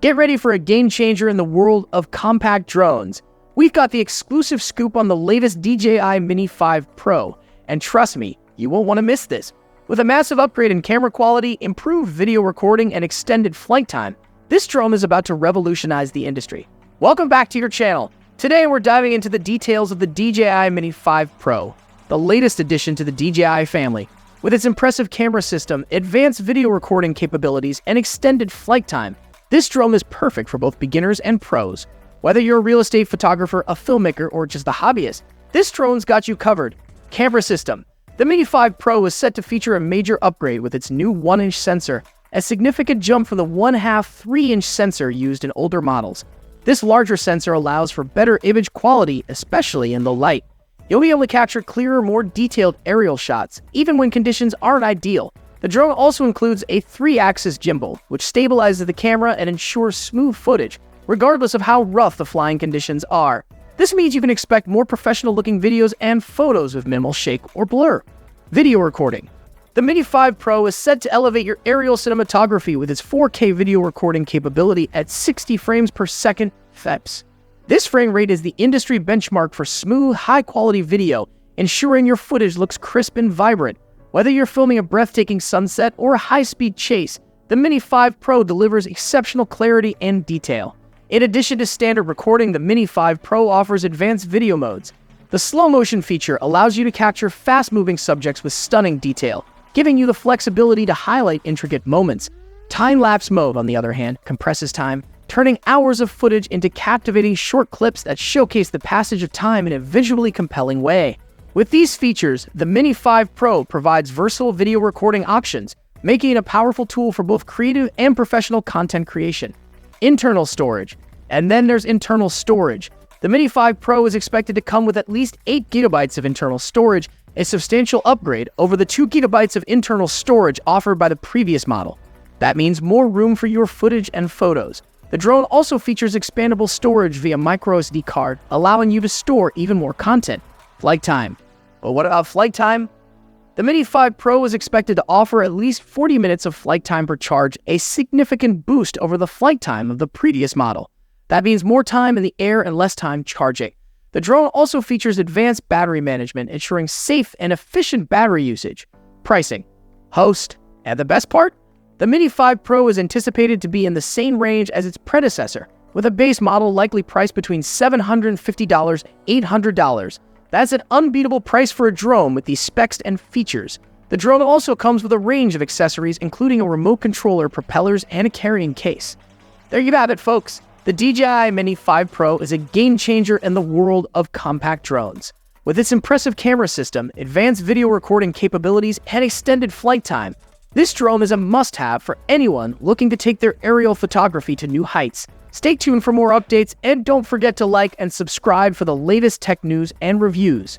Get ready for a game changer in the world of compact drones. We've got the exclusive scoop on the latest DJI Mini 5 Pro, and trust me, you won't want to miss this. With a massive upgrade in camera quality, improved video recording, and extended flight time, this drone is about to revolutionize the industry. Welcome back to your channel. Today we're diving into the details of the DJI Mini 5 Pro, the latest addition to the DJI family. With its impressive camera system, advanced video recording capabilities, and extended flight time, this drone is perfect for both beginners and pros. Whether you're a real estate photographer, a filmmaker, or just a hobbyist, this drone's got you covered. Camera system. The Mini 5 Pro is set to feature a major upgrade with its new 1-inch sensor, a significant jump from the 1/2 3-inch sensor used in older models. This larger sensor allows for better image quality, especially in low light. You'll be able to capture clearer, more detailed aerial shots, even when conditions aren't ideal. The drone also includes a 3-axis gimbal, which stabilizes the camera and ensures smooth footage, regardless of how rough the flying conditions are. This means you can expect more professional-looking videos and photos with minimal shake or blur. Video recording. The Mini 5 Pro is set to elevate your aerial cinematography with its 4K video recording capability at 60 frames per second fps. This frame rate is the industry benchmark for smooth, high-quality video, ensuring your footage looks crisp and vibrant. Whether you're filming a breathtaking sunset or a high-speed chase, the Mini 5 Pro delivers exceptional clarity and detail. In addition to standard recording, the Mini 5 Pro offers advanced video modes. The slow motion feature allows you to capture fast-moving subjects with stunning detail, giving you the flexibility to highlight intricate moments. Time-lapse mode, on the other hand, compresses time, turning hours of footage into captivating short clips that showcase the passage of time in a visually compelling way. With these features, the Mini 5 Pro provides versatile video recording options, making it a powerful tool for both creative and professional content creation. Internal storage. And then there's internal storage. The Mini 5 Pro is expected to come with at least 8 GB of internal storage, a substantial upgrade over the 2 GB of internal storage offered by the previous model. That means more room for your footage and photos. The drone also features expandable storage via microSD card, allowing you to store even more content. Flight time. But what about flight time? The Mini 5 Pro is expected to offer at least 40 minutes of flight time per charge, a significant boost over the flight time of the previous model. That means more time in the air and less time charging. The drone also features advanced battery management, ensuring safe and efficient battery usage. Pricing. Host. And the best part? The Mini 5 Pro is anticipated to be in the same range as its predecessor, with a base model likely priced between $750 and $800. That's an unbeatable price for a drone with these specs and features. The drone also comes with a range of accessories, including a remote controller, propellers, and a carrying case. There you have it, folks. The DJI Mini 5 Pro is a game changer in the world of compact drones. With its impressive camera system, advanced video recording capabilities, and extended flight time, this drone is a must-have for anyone looking to take their aerial photography to new heights. Stay tuned for more updates, and don't forget to like and subscribe for the latest tech news and reviews.